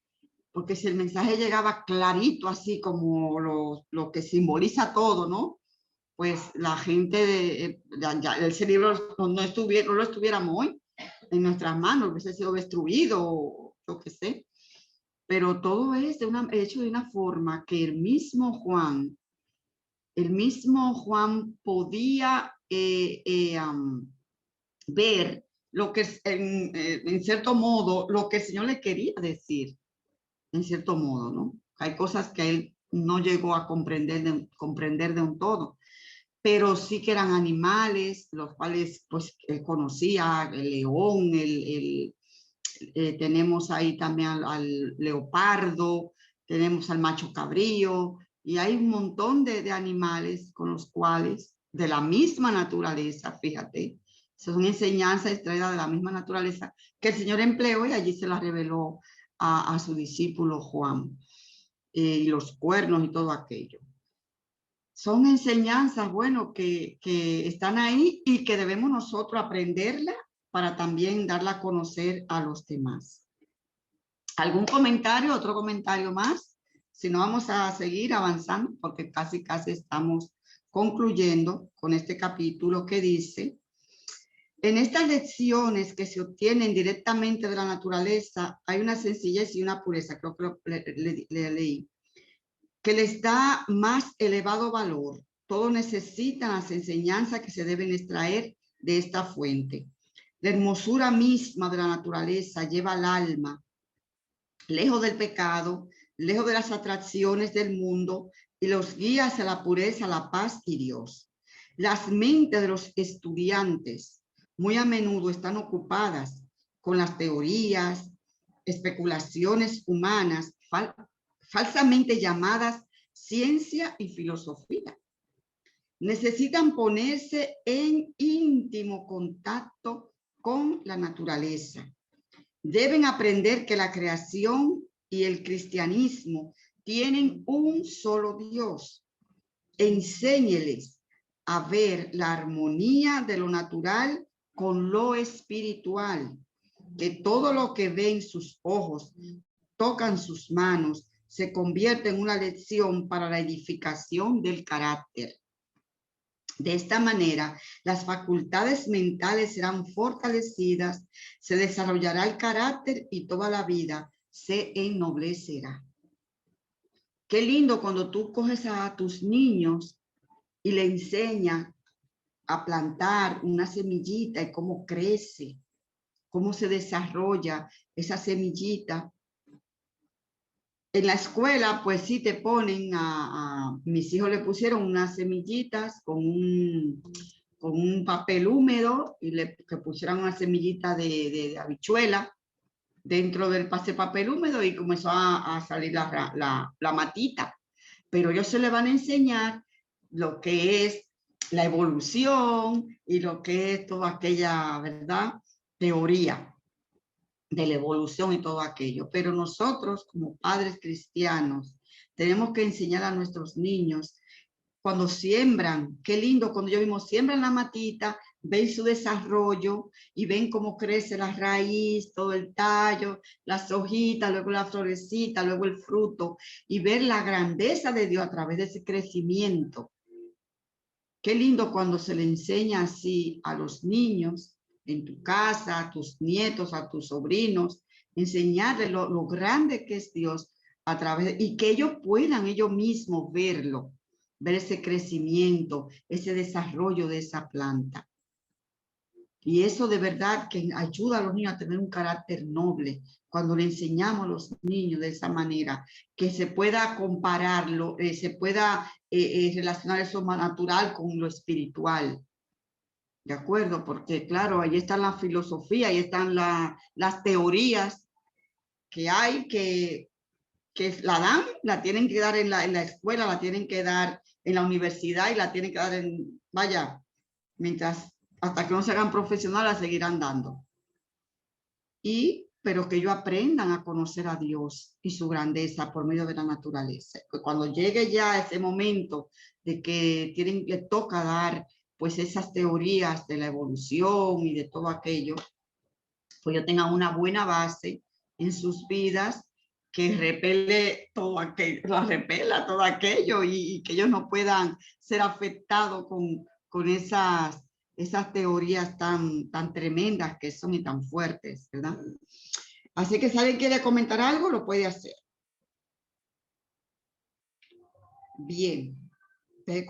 porque si el mensaje llegaba clarito, así como lo que simboliza todo, ¿no? Pues la gente, ese libro no lo estuviéramos hoy en nuestras manos, hubiese sido destruido, o yo qué sé. Pero todo es hecho de una forma que el mismo Juan podía ver lo que en cierto modo, lo que el Señor le quería decir, en cierto modo, ¿no? Hay cosas que él no llegó a comprender de un todo, pero sí que eran animales, los cuales pues conocía, el león, tenemos ahí también al leopardo, tenemos al macho cabrío, y hay un montón de animales con los cuales, de la misma naturaleza, fíjate, son enseñanzas extraídas de la misma naturaleza que el Señor empleó y allí se las reveló a su discípulo Juan, y los cuernos y todo aquello. Son enseñanzas, bueno, que están ahí y que debemos nosotros aprenderla para también darla a conocer a los demás. ¿Algún comentario? ¿Otro comentario más? Si no, vamos a seguir avanzando porque casi estamos concluyendo con este capítulo que dice: en estas lecciones que se obtienen directamente de la naturaleza hay una sencillez y una pureza, creo que le leí, que les da más elevado valor. Todos necesitan las enseñanzas que se deben extraer de esta fuente. La hermosura misma de la naturaleza lleva al alma lejos del pecado, lejos de las atracciones del mundo, y los guía hacia la pureza, la paz y Dios. Las mentes de los estudiantes muy a menudo están ocupadas con las teorías, especulaciones humanas, falsamente llamadas ciencia y filosofía. Necesitan ponerse en íntimo contacto con la naturaleza. Deben aprender que la creación y el cristianismo tienen un solo Dios. Enséñeles a ver la armonía de lo natural con lo espiritual, que todo lo que ven sus ojos, tocan sus manos, se convierte en una lección para la edificación del carácter. De esta manera, las facultades mentales serán fortalecidas, se desarrollará el carácter y toda la vida se ennoblecerá. Qué lindo cuando tú coges a tus niños y le enseñas a plantar una semillita y cómo crece, cómo se desarrolla esa semillita. En la escuela, pues sí te ponen mis hijos le pusieron unas semillitas con un papel húmedo y que pusieran una semillita de habichuela dentro del papel húmedo y comenzó a salir la matita. Pero ellos se le van a enseñar lo que es la evolución y lo que es toda aquella, ¿verdad?, teoría de la evolución y todo aquello. Pero nosotros como padres cristianos tenemos que enseñar a nuestros niños cuando siembran. Qué lindo cuando yo mismo siembran la matita, ven su desarrollo y ven cómo crece la raíz, todo el tallo, las hojitas, luego la florecita, luego el fruto, y ver la grandeza de Dios a través de ese crecimiento. Qué lindo cuando se le enseña así a los niños en tu casa, a tus nietos, a tus sobrinos, enseñarles lo grande que es Dios a través y que ellos puedan ellos mismos verlo, ver ese crecimiento, ese desarrollo de esa planta. Y eso de verdad que ayuda a los niños a tener un carácter noble cuando le enseñamos a los niños de esa manera, que se pueda compararlo, se pueda relacionar eso más natural con lo espiritual. ¿De acuerdo? Porque claro, ahí está la filosofía, ahí están las teorías que hay que la dan, la tienen que dar en la escuela, la tienen que dar en la universidad y la tienen que dar en, vaya, mientras, hasta que no se hagan profesionales, la seguirán dando. Pero que ellos aprendan a conocer a Dios y su grandeza por medio de la naturaleza. Pues cuando llegue ya ese momento de que les toca dar pues esas teorías de la evolución y de todo aquello, pues ellos tengan una buena base en sus vidas que repele todo aquello, repela todo aquello y que ellos no puedan ser afectados con esas teorías tan tremendas que son y tan fuertes, ¿verdad? Así que si alguien quiere comentar algo, lo puede hacer. Bien, entonces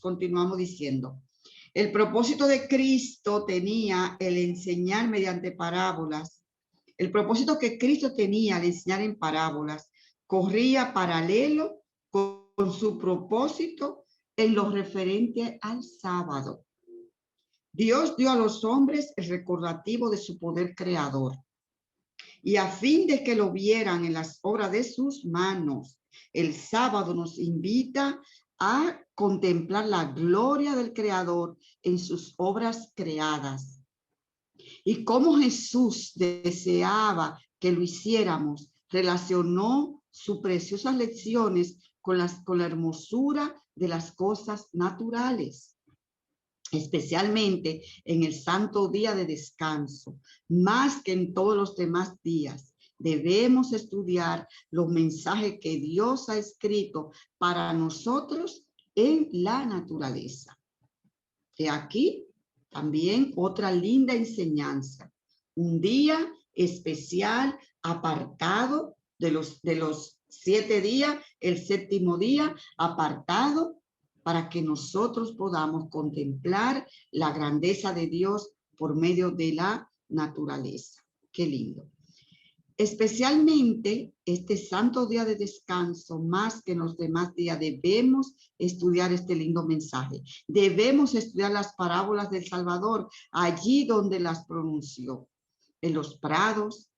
continuamos diciendo. El propósito de Cristo tenía el enseñar mediante parábolas. El propósito que Cristo tenía al enseñar en parábolas corría paralelo con su propósito en lo referente al sábado. Dios dio a los hombres el recordativo de su poder creador. Y a fin de que lo vieran en las obras de sus manos, el sábado nos invita a contemplar la gloria del Creador en sus obras creadas. Y cómo Jesús deseaba que lo hiciéramos, relacionó sus preciosas lecciones con la hermosura de las cosas naturales, especialmente en el santo día de descanso, más que en todos los demás días. Debemos estudiar los mensajes que Dios ha escrito para nosotros en la naturaleza. Y aquí también otra linda enseñanza. Un día especial apartado de los 7 días, el séptimo día apartado para que nosotros podamos contemplar la grandeza de Dios por medio de la naturaleza. Qué lindo. Especialmente este santo día de descanso, más que en los demás días, debemos estudiar este lindo mensaje. Debemos estudiar las parábolas del Salvador, allí donde las pronunció, en los prados,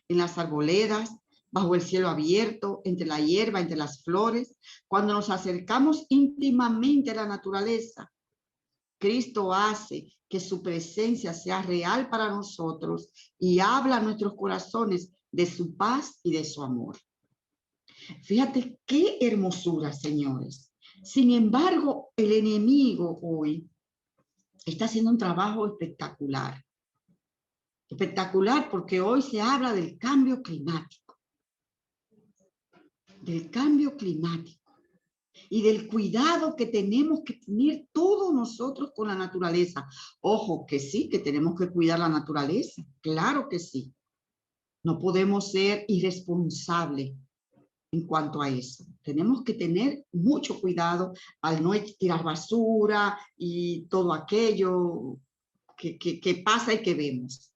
en las arboledas, bajo el cielo abierto, entre la hierba, entre las flores. Cuando nos acercamos íntimamente a la naturaleza, Cristo hace que su presencia sea real para nosotros y habla a nuestros corazones de su paz y de su amor. Fíjate qué hermosura, señores. Sin embargo, el enemigo hoy está haciendo un trabajo espectacular. Espectacular porque hoy se habla del cambio climático. Del cambio climático. Y del cuidado que tenemos que tener todos nosotros con la naturaleza. Ojo, que sí, que tenemos que cuidar la naturaleza. Claro que sí. No podemos ser irresponsables en cuanto a eso. Tenemos que tener mucho cuidado al no tirar basura y todo aquello que pasa y que vemos.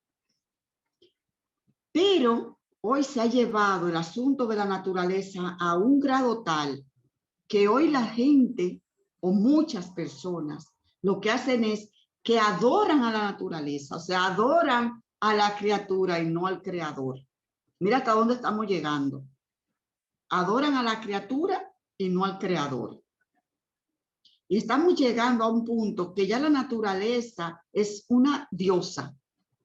Pero hoy se ha llevado el asunto de la naturaleza a un grado tal que hoy la gente o muchas personas lo que hacen es que adoran a la naturaleza, o sea, adoran a la criatura y no al creador. Mira hasta dónde estamos llegando. Adoran a la criatura y no al creador. Y estamos llegando a un punto que ya la naturaleza es una diosa.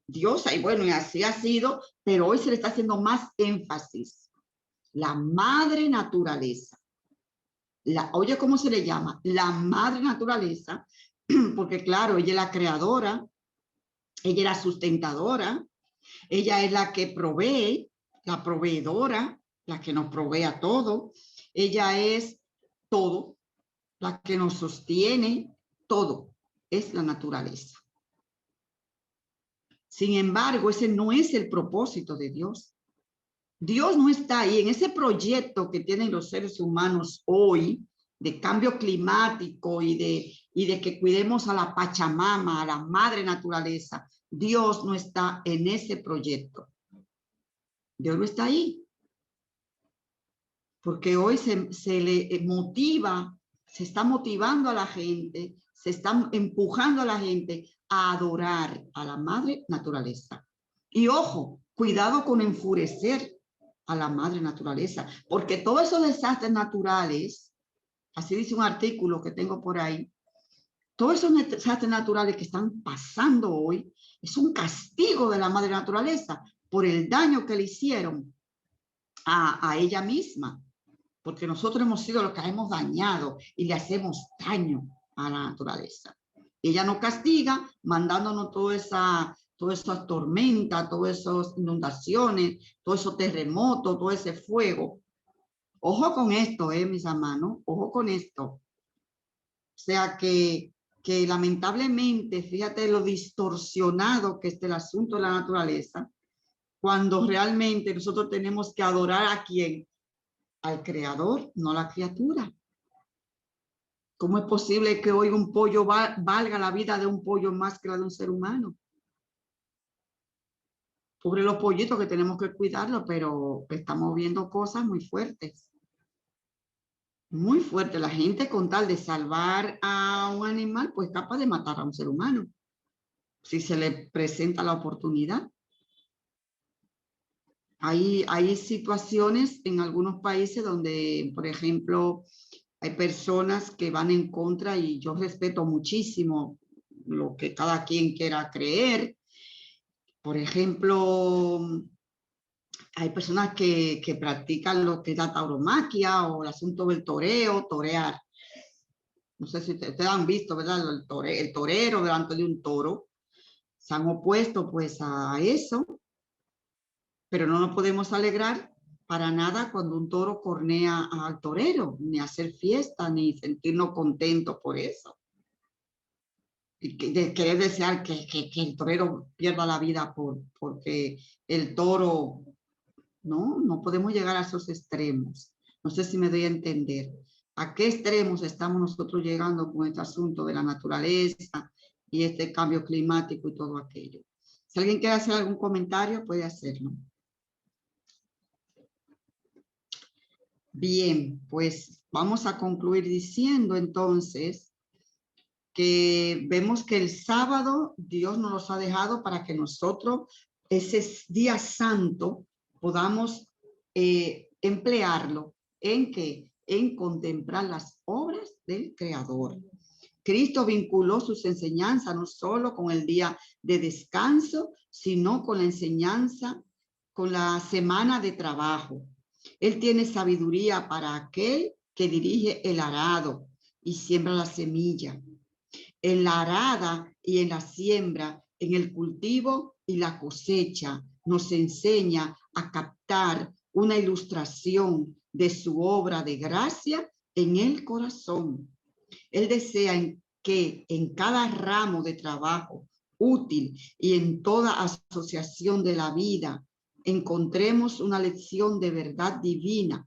Diosa, y bueno, y así ha sido, pero hoy se le está haciendo más énfasis. La madre naturaleza. Oye, ¿cómo se le llama? La madre naturaleza, porque claro, ella es la creadora, ella es la sustentadora, ella es la que provee, la proveedora, la que nos provee a todo, ella es todo, la que nos sostiene, todo, es la naturaleza. Sin embargo, ese no es el propósito de Dios. Dios no está ahí en ese proyecto que tienen los seres humanos hoy de cambio climático y de que cuidemos a la Pachamama, a la madre naturaleza. Dios no está en ese proyecto. Dios no está ahí. Porque hoy se le motiva, se está motivando a la gente, se está empujando a la gente a adorar a la madre naturaleza. Y ojo, cuidado con enfurecer a la madre naturaleza, porque todos esos desastres naturales, así dice un artículo que tengo por ahí, todos esos desastres naturales que están pasando hoy es un castigo de la madre naturaleza por el daño que le hicieron a ella misma, porque nosotros hemos sido los que hemos dañado y le hacemos daño a la naturaleza. Ella nos castiga mandándonos todas esas tormentas, todas esas inundaciones, todos esos terremotos, todo ese fuego. Ojo con esto, mis hermanos, ojo con esto. O sea que lamentablemente, fíjate lo distorsionado que está el asunto de la naturaleza, cuando realmente nosotros tenemos que adorar a ¿quién? Al creador, no a la criatura. ¿Cómo es posible que hoy un pollo valga la vida de un pollo más que la de un ser humano? Pobre los pollitos que tenemos que cuidarlos, pero estamos viendo cosas muy fuertes. Muy fuerte. La gente con tal de salvar a un animal, pues capaz de matar a un ser humano, si se le presenta la oportunidad. Hay situaciones en algunos países donde, por ejemplo, hay personas que van en contra, y yo respeto muchísimo lo que cada quien quiera creer. Por ejemplo, hay personas que practican lo que es la tauromaquia o el asunto del toreo, torear. No sé si ustedes han visto, ¿verdad? El torero delante de un toro. Se han opuesto pues a eso, pero no nos podemos alegrar para nada cuando un toro cornea al torero, ni hacer fiesta, ni sentirnos contentos por eso. Y querer desear que el torero pierda la vida porque el toro, no podemos llegar a esos extremos. No sé si me doy a entender. ¿A qué extremos estamos nosotros llegando con este asunto de la naturaleza y este cambio climático y todo aquello? Si alguien quiere hacer algún comentario, puede hacerlo. Bien, pues vamos a concluir diciendo entonces que vemos que el sábado Dios nos los ha dejado para que nosotros ese día santo podamos emplearlo en que en contemplar las obras del Creador. Cristo vinculó sus enseñanzas no solo con el día de descanso, sino con la enseñanza, con la semana de trabajo. Él tiene sabiduría para aquel que dirige el arado y siembra la semilla. En la arada y en la siembra, en el cultivo y la cosecha, nos enseña a captar una ilustración de su obra de gracia en el corazón. Él desea que en cada ramo de trabajo útil y en toda asociación de la vida encontremos una lección de verdad divina.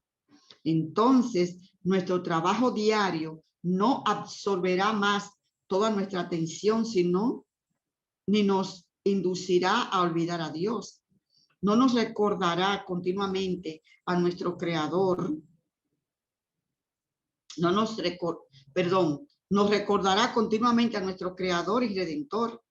Entonces, nuestro trabajo diario no absorberá más toda nuestra atención, sino ni nos inducirá a olvidar a Dios. No nos recordará continuamente a nuestro Creador. Nos recordará continuamente a nuestro Creador y Redentor.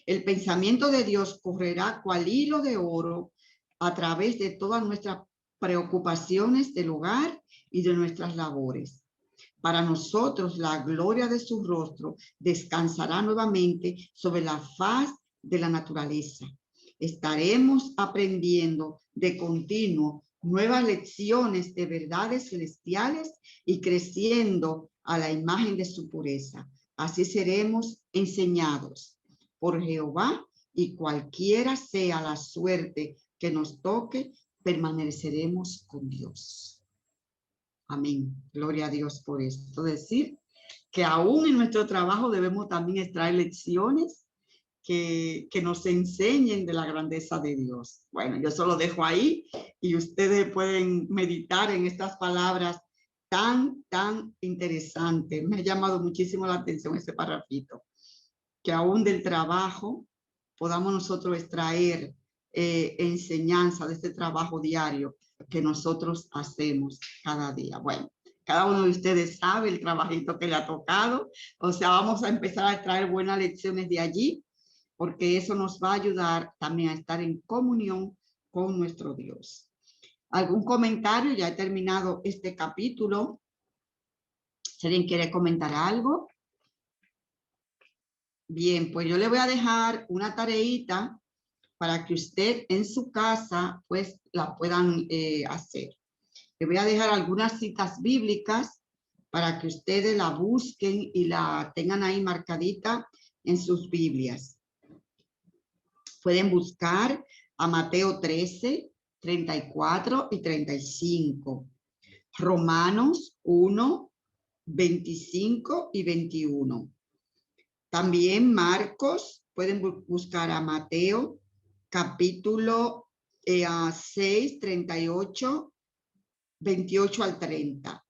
El pensamiento de Dios correrá cual hilo de oro a través de todas nuestras preocupaciones del hogar y de nuestras labores. Para nosotros, la gloria de su rostro descansará nuevamente sobre la faz de la naturaleza. Estaremos aprendiendo de continuo nuevas lecciones de verdades celestiales y creciendo a la imagen de su pureza. Así seremos enseñados por Jehová, y cualquiera sea la suerte que nos toque, permaneceremos con Dios. Amén. Gloria a Dios por esto. Decir que aún en nuestro trabajo debemos también extraer lecciones que nos enseñen de la grandeza de Dios. Bueno, yo solo dejo ahí y ustedes pueden meditar en estas palabras tan interesantes. Me ha llamado muchísimo la atención ese parrafito. Que aún del trabajo podamos nosotros extraer enseñanza de este trabajo diario que nosotros hacemos cada día. Bueno, cada uno de ustedes sabe el trabajito que le ha tocado, o sea, vamos a empezar a extraer buenas lecciones de allí, porque eso nos va a ayudar también a estar en comunión con nuestro Dios. ¿Algún comentario? Ya he terminado este capítulo. Si alguien quiere comentar algo. Bien, pues yo le voy a dejar una tareita para que usted en su casa pues la puedan hacer. Le voy a dejar algunas citas bíblicas para que ustedes la busquen y la tengan ahí marcadita en sus Biblias. Pueden buscar a Mateo 13, 34 y 35. Romanos 1, 25 y 21. También Marcos, pueden buscar a Mateo capítulo 6, 38, 28 al 30.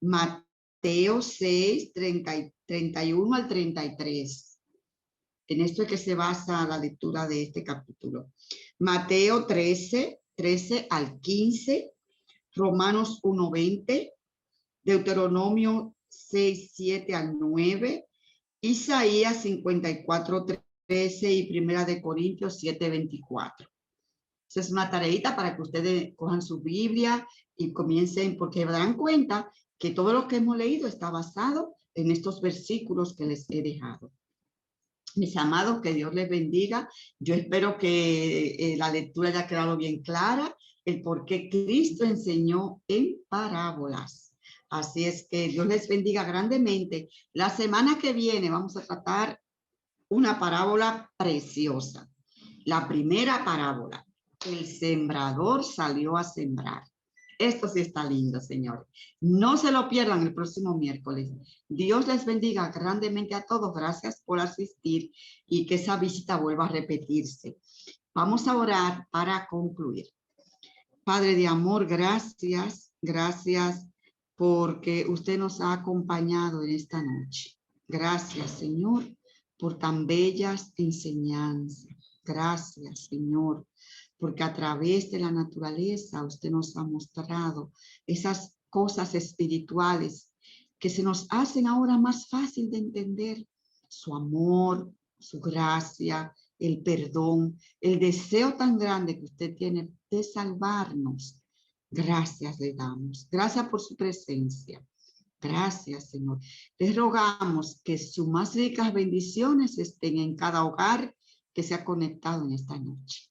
Mateo 6, 31 al 33. En esto es que se basa la lectura de este capítulo. Mateo 13 al 15, Romanos 1:20, Deuteronomio 6, 7 al 9, Isaías 54:13 y Primera de Corintios 7:24. Esa es una tareita para que ustedes cojan su Biblia y comiencen, porque darán cuenta que todo lo que hemos leído está basado en estos versículos que les he dejado. Mis amados, que Dios les bendiga. Yo espero que la lectura haya quedado bien clara, el por qué Cristo enseñó en parábolas. Así es que Dios les bendiga grandemente. La semana que viene vamos a tratar una parábola preciosa. La primera parábola, el sembrador salió a sembrar. Esto sí está lindo, señores. No se lo pierdan el próximo miércoles. Dios les bendiga grandemente a todos. Gracias por asistir y que esa visita vuelva a repetirse. Vamos a orar para concluir. Padre de amor, gracias. Gracias porque usted nos ha acompañado en esta noche. Gracias, Señor, por tan bellas enseñanzas. Gracias, Señor, porque a través de la naturaleza usted nos ha mostrado esas cosas espirituales que se nos hacen ahora más fácil de entender. Su amor, su gracia, el perdón, el deseo tan grande que usted tiene de salvarnos. Gracias le damos. Gracias por su presencia. Gracias, Señor. Les rogamos que sus más ricas bendiciones estén en cada hogar que se ha conectado en esta noche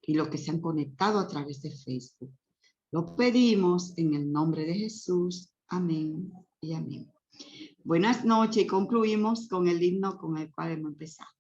y los que se han conectado a través de Facebook. Lo pedimos en el nombre de Jesús. Amén y amén. Buenas noches y concluimos con el himno con el cual hemos empezado.